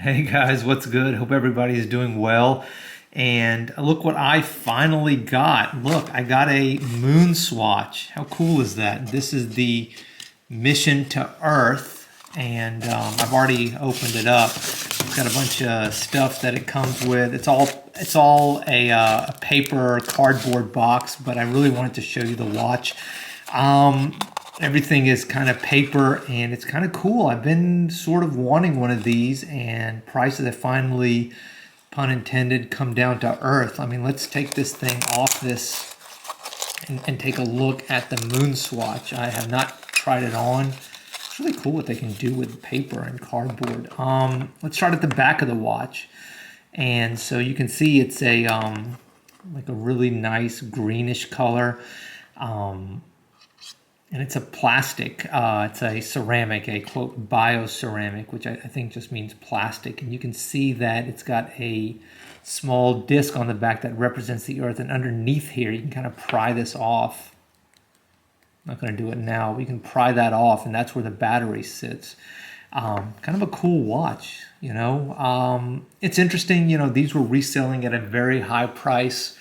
Hey guys, what's good? Hope everybody's doing well. And look what I finally got. Look, I got a MoonSwatch. How cool is that? This is the Mission to Earth, and I've already opened it up. It's got a bunch of stuff that it comes with. It's all a paper cardboard box, but I really wanted to show you the watch. Everything is kind of paper and it's kind of cool. I've been sort of wanting one of these, and prices have finally, pun intended, come down to earth. I mean, let's take this thing off this and take a look at the MoonSwatch. I have not tried it on. It's really cool what they can do with paper and cardboard. Let's start at the back of the watch. And so you can see it's a like a really nice greenish color. And it's a plastic, it's a ceramic, a quote bioceramic, which I think just means plastic. And you can see that it's got a small disc on the back that represents the earth. And underneath here, you can kind of pry this off. I'm not going to do it now, but you can pry that off, and that's where the battery sits. Kind of a cool watch, you know. It's interesting, you know, these were reselling at a very high price.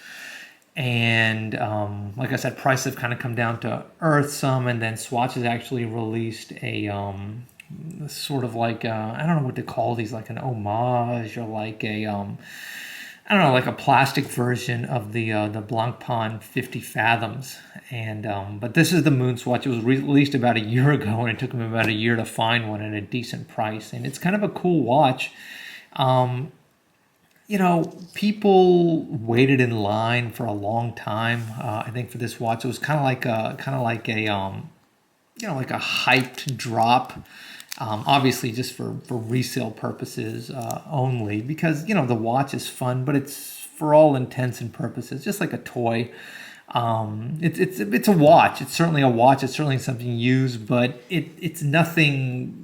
And like I said, prices have kind of come down to earth some, and then Swatch has actually released a sort of like I don't know what to call these, like an homage or like a I don't know, like a plastic version of the Blancpain 50 Fathoms. And but this is the MoonSwatch. It was released about a year ago, and it took me about a year to find one at a decent price. And it's kind of a cool watch. You know, people waited in line for a long time. I think for this watch, it was kind of like a you know, like a hyped drop. Obviously, just for resale purposes only, because you know the watch is fun, but it's for all intents and purposes just like a toy. It's a watch. It's certainly a watch. It's certainly something you use, but it's nothing.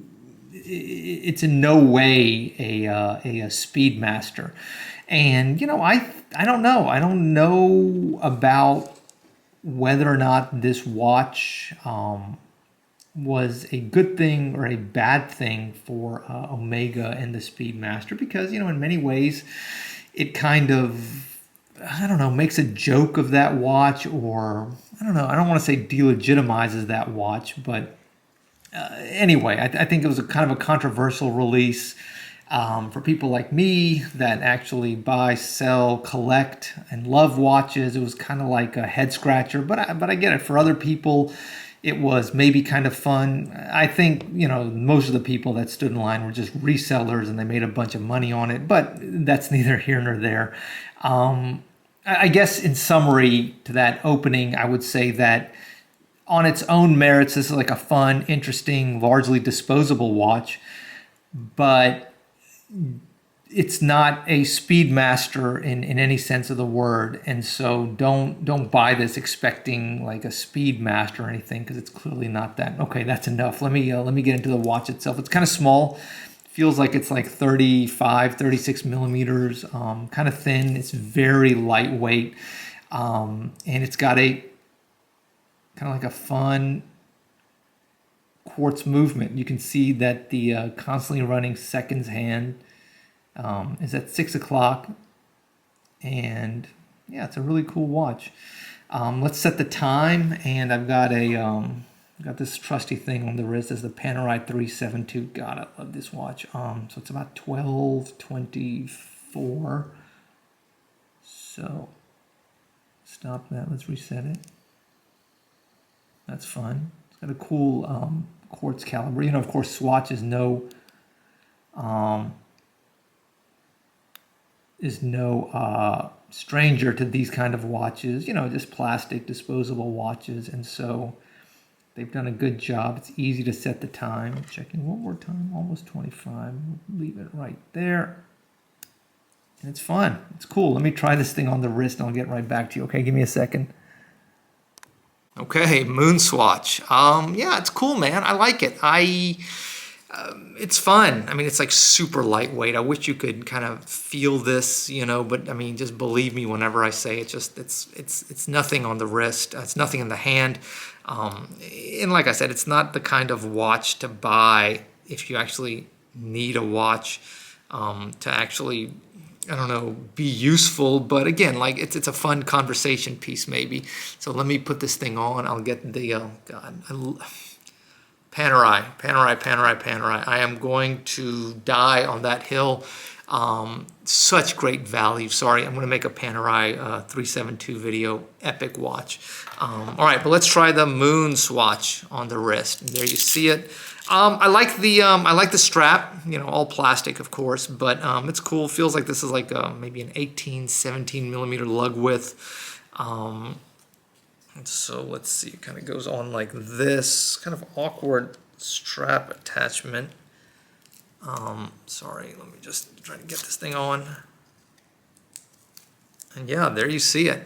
It's in no way a Speedmaster. And you know, I don't know. I don't know about whether or not this watch was a good thing or a bad thing for Omega and the Speedmaster, because you know, in many ways, it kind of, I don't know, makes a joke of that watch, or I don't know. I don't want to say delegitimizes that watch, but anyway, I think it was a kind of a controversial release for people like me that actually buy, sell, collect, and love watches. It was kind of like a head scratcher, but I get it. For other people, it was maybe kind of fun. I think, you know, most of the people that stood in line were just resellers, and they made a bunch of money on it, but that's neither here nor there. I guess in summary to that opening, I would say that on its own merits, this is like a fun, interesting, largely disposable watch, but it's not a Speedmaster in any sense of the word. And so don't buy this expecting like a Speedmaster or anything, because it's clearly not that. Okay, that's enough. Let me get into the watch itself. It's kind of small. Feels like it's like 35, 36 millimeters, kind of thin. It's very lightweight, and it's got a kind of like a fun quartz movement. You can see that the constantly running seconds hand is at 6 o'clock, and yeah, it's a really cool watch. Let's set the time, and I've got got this trusty thing on the wrist. As the Panerai 372. God, I love this watch. So it's about 12:24. So stop that. Let's reset it. That's fun. It's got a cool quartz caliber. You know, of course, Swatch is no stranger to these kind of watches. You know, just plastic, disposable watches, and so they've done a good job. It's easy to set the time. Checking one more time. Almost 25. Leave it right there. And it's fun. It's cool. Let me try this thing on the wrist, and I'll get right back to you. Okay, give me a second. Okay, MoonSwatch. Yeah, it's cool, man. I like it. It's fun. I mean, it's like super lightweight. I wish you could kind of feel this, you know, but I mean, just believe me whenever I say it. Just it's nothing on the wrist. It's nothing in the hand. And like I said, it's not the kind of watch to buy if you actually need a watch to actually, I don't know, be useful. But again, like it's a fun conversation piece maybe. So let me put this thing on. I'll get the, Panerai. I am going to die on that hill. Such great value. Sorry, I'm going to make a Panerai 372 video. Epic watch. All right, but let's try the MoonSwatch on the wrist. And there you see it. I like the strap. You know, all plastic, of course, but it's cool. Feels like this is like maybe an 18, 17 millimeter lug width. So let's see. It kind of goes on like this. Kind of awkward strap attachment. Sorry, let me just try to get this thing on. And yeah, there you see it.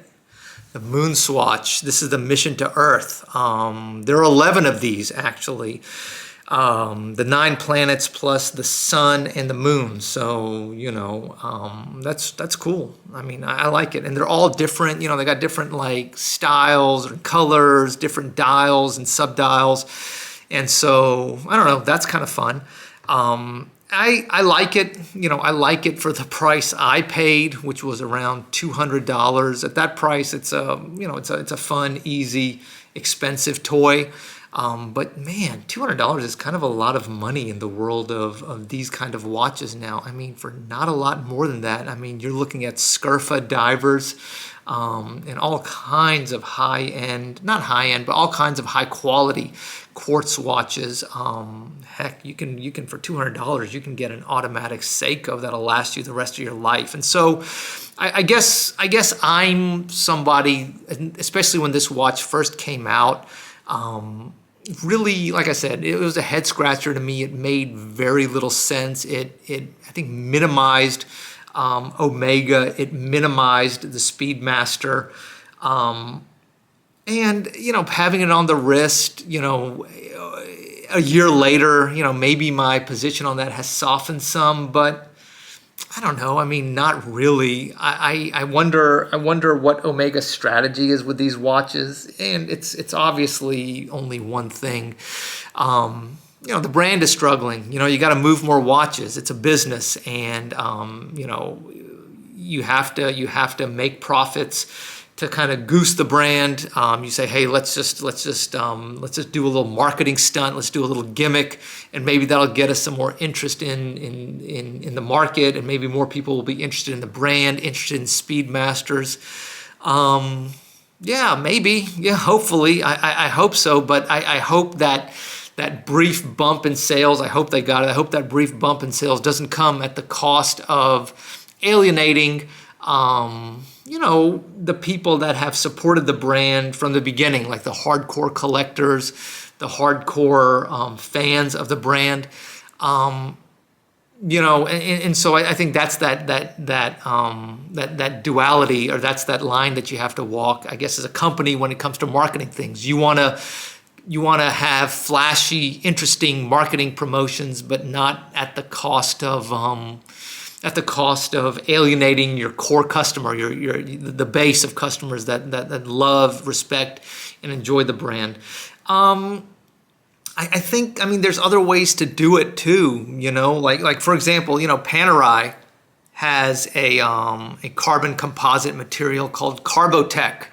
The MoonSwatch. This is the Mission to Earth. There are 11 of these, actually. The 9 planets plus the sun and the moon. So, you know, that's cool. I mean, I like it. And they're all different. You know, they got different, like, styles and colors, different dials and subdials. And so, I don't know, that's kind of fun. I like it, you know, I like it for the price I paid, which was around $200. At that price, it's a, you know, it's a fun, easy, expensive toy. But man, $200 is kind of a lot of money in the world of these kind of watches now. I mean, for not a lot more than that, I mean, you're looking at Scurfa divers, and all kinds of high-end, not high-end, but all kinds of high-quality quartz watches. Heck, you can for $200 you can get an automatic Seiko that'll last you the rest of your life. And so, I guess I'm somebody, especially when this watch first came out. Really, like I said, it was a head scratcher to me. It made very little sense. It I think minimized Omega. It minimized the Speedmaster. And, you know, having it on the wrist, you know, a year later, you know, maybe my position on that has softened some, but I don't know. I mean, not really. I wonder what Omega's strategy is with these watches, and it's obviously only one thing. You know, the brand is struggling. You know, you got to move more watches. It's a business, and you know, you have to make profits to kind of goose the brand. You say, hey, let's just do a little marketing stunt. Let's do a little gimmick, and maybe that'll get us some more interest in the market, and maybe more people will be interested in the brand, interested in Speedmasters. Yeah, maybe. Yeah, hopefully. I hope so, but I hope that brief bump in sales, I hope they got it. I hope that brief bump in sales doesn't come at the cost of alienating you know, the people that have supported the brand from the beginning, like the hardcore collectors, the hardcore fans of the brand. You know, and so I think that's that duality, or that's that line that you have to walk, I guess, as a company when it comes to marketing things. You want to have flashy, interesting marketing promotions, but not at the cost of alienating your core customer, the base of customers that love, respect, and enjoy the brand. I think, I mean, there's other ways to do it too. You know, like for example, you know, Panerai has a carbon composite material called Carbotech.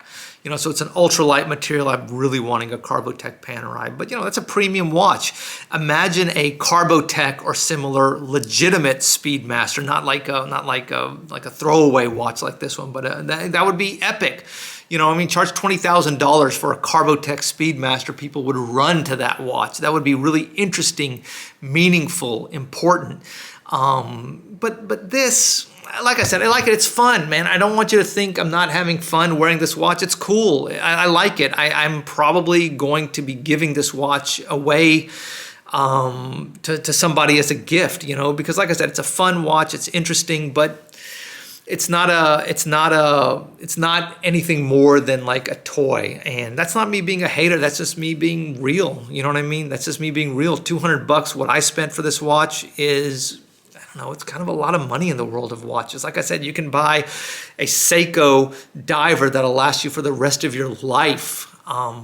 You know, so it's an ultralight material. I'm really wanting a Carbotech Panerai, but you know, that's a premium watch. Imagine a Carbotech or similar legitimate Speedmaster, not like a throwaway watch like this one, but that would be epic. You know, I mean, charge $20,000 for a Carbotech Speedmaster. People would run to that watch. That would be really interesting, meaningful, important. But this, like I said, I like it. It's fun, man. I don't want you to think I'm not having fun wearing this watch. It's cool. I like it. I'm probably going to be giving this watch away to somebody as a gift, you know, because like I said, it's a fun watch. It's interesting, but it's not anything more than like a toy. And that's not me being a hater. That's just me being real. You know what I mean? That's just me being real. $200, what I spent for this watch is, I don't know, it's kind of a lot of money in the world of watches. Like I said, you can buy a Seiko diver that'll last you for the rest of your life,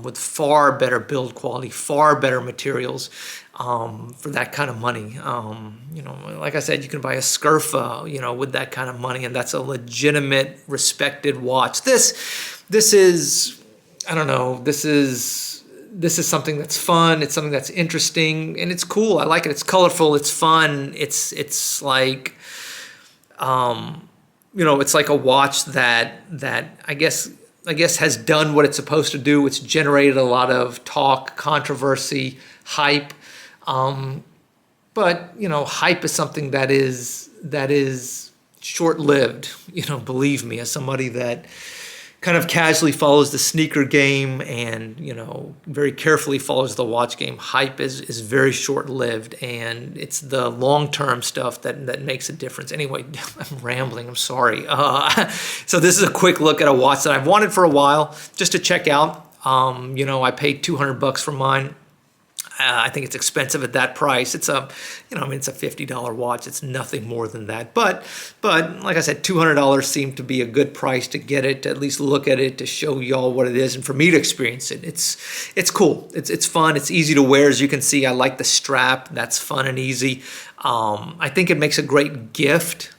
with far better build quality, far better materials. for that kind of money. You know, like I said, you can buy a Scurfa, you know, with that kind of money, and that's a legitimate, respected watch. This is, I don't know, this is something that's fun. It's something that's interesting, and it's cool. I like it. It's colorful. It's fun. It's like, you know, it's like a watch that I guess has done what it's supposed to do. It's generated a lot of talk, controversy, hype. But you know, hype is something that is short-lived. You know, believe me, as somebody that kind of casually follows the sneaker game and, you know, very carefully follows the watch game, hype is very short-lived, and it's the long-term stuff that makes a difference. Anyway, I'm rambling, I'm sorry. So this is a quick look at a watch that I've wanted for a while just to check out. You know, I paid $200 for mine. I think it's expensive at that price. It's a, you know, I mean, it's a $50 watch. It's nothing more than that. But like I said, $200 seemed to be a good price to get it, to at least look at it, to show y'all what it is, and for me to experience it. It's cool. It's fun. It's easy to wear, as you can see. I like the strap. That's fun and easy. I think it makes a great gift.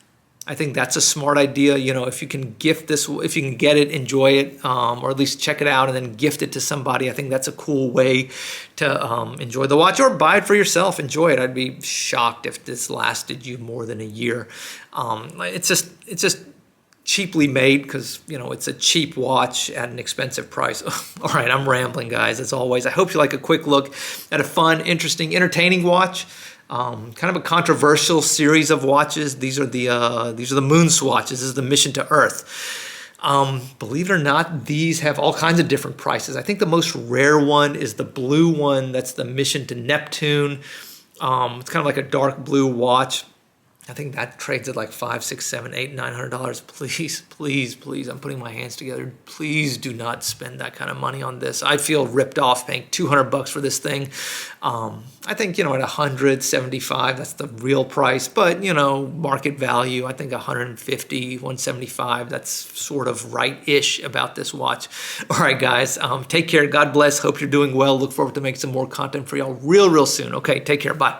I think that's a smart idea. You know, if you can gift this, if you can get it, enjoy it, or at least check it out and then gift it to somebody, I think that's a cool way to enjoy the watch, or buy it for yourself. Enjoy it. I'd be shocked if this lasted you more than a year. It's just cheaply made because, you know, it's a cheap watch at an expensive price. All right, I'm rambling, guys, as always. I hope you like a quick look at a fun, interesting, entertaining watch. Kind of a controversial series of watches. These are the MoonSwatches. This is the Mission to Earth. Believe it or not, these have all kinds of different prices. I think the most rare one is the blue one. That's the Mission to Neptune. It's kind of like a dark blue watch. I think that trades at like $500, $600, $700, $800, $900. Please, please, please, I'm putting my hands together. Please do not spend that kind of money on this. I feel ripped off paying $200 for this thing. I think, you know, at $175, that's the real price. But, you know, market value, I think $150, $175, that's sort of right-ish about this watch. All right, guys, take care. God bless. Hope you're doing well. Look forward to making some more content for y'all real soon. Okay, take care. Bye.